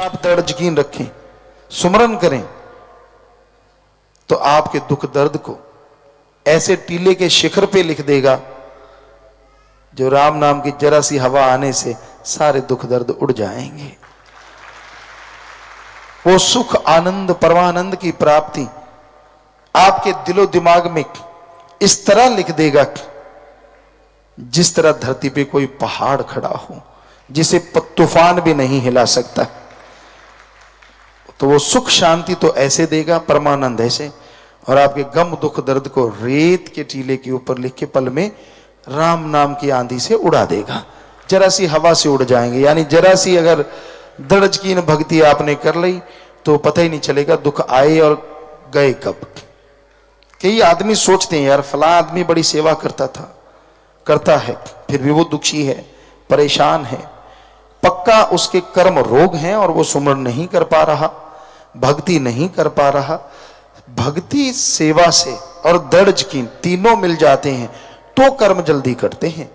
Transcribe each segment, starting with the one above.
आप दृढ़ यकीन रखें, सुमरन करें, तो आपके दुख दर्द को ऐसे टीले के शिखर पे लिख देगा जो राम नाम की जरा सी हवा आने से सारे दुख दर्द उड़ जाएंगे। वो सुख आनंद परमानंद की प्राप्ति आपके दिलो दिमाग में इस तरह लिख देगा जिस तरह धरती पे कोई पहाड़ खड़ा हो जिसे तूफान भी नहीं हिला सकता। तो वो सुख शांति तो ऐसे देगा, परमानंद ऐसे, और आपके गम दुख दर्द को रेत के टीले के ऊपर लिख के पल में राम नाम की आंधी से उड़ा देगा। जरा सी हवा से उड़ जाएंगे। यानी जरा सी अगर दृढ़ यकीन भक्ति आपने कर ली तो पता ही नहीं चलेगा दुख आए और गए कब। कई आदमी सोचते हैं यार फला आदमी बड़ी सेवा करता है, फिर भी वो दुखी है, परेशान है, पक्का उसके कर्म रोग हैं और वो सुमरन नहीं कर पा रहा, भक्ति नहीं कर पा रहा। भक्ति सेवा से और दृढ़ यकीन तीनों मिल जाते हैं तो कर्म जल्दी करते हैं।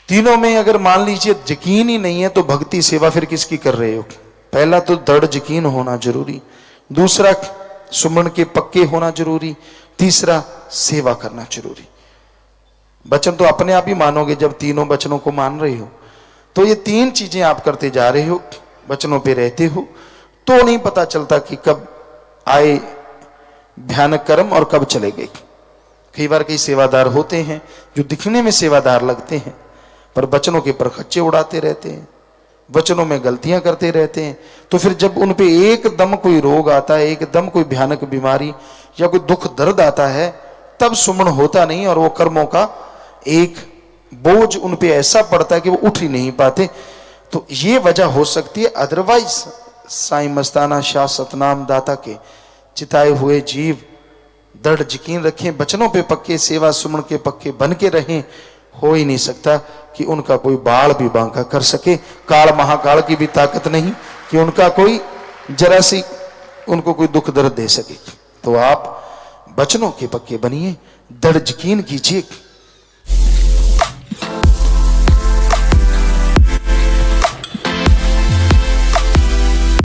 तीनों में अगर मान लीजिए यकीन ही नहीं है तो भक्ति सेवा फिर किसकी कर रहे हो? पहला तो दृढ़ यकीन होना जरूरी, दूसरा सुमरन के पक्के होना जरूरी, तीसरा सेवा करना जरूरी। वचन तो अपने आप ही मानोगे जब तीनों वचनों को मान रहे हो। तो ये तीन चीजें आप करते जा रहे हो, वचनों पे रहते हो, तो नहीं पता चलता कि कब आए भयानक कर्म और कब चले गए। कई बार कई सेवादार होते हैं जो दिखने में सेवादार लगते हैं पर वचनों के परखच्चे उड़ाते रहते हैं, वचनों में गलतियां करते रहते हैं। तो फिर जब उन पे एकदम कोई रोग आता है, एकदम कोई भयानक बीमारी या कोई दुख दर्द आता है, तब सुमन होता नहीं और वो कर्मों का एक बोझ उन पे ऐसा पड़ता है कि वो उठ ही नहीं पाते। तो ये वजह हो सकती है। अदरवाइज साईं मस्ताना शाह सतनाम दाता के चिताए हुए जीव दृढ़ यकीन रखें, वचनों पे पक्के, सेवा सुमन के पक्के बन के रहें। हो ही नहीं सकता कि उनका कोई बाल भी बांका कर सके। काल महाकाल की भी ताकत नहीं कि उनका कोई जरा सी उनको कोई दुख दर्द दे सके। तो आप वचनों के पक्के बनिए, दृढ़ यकीन कीजिए।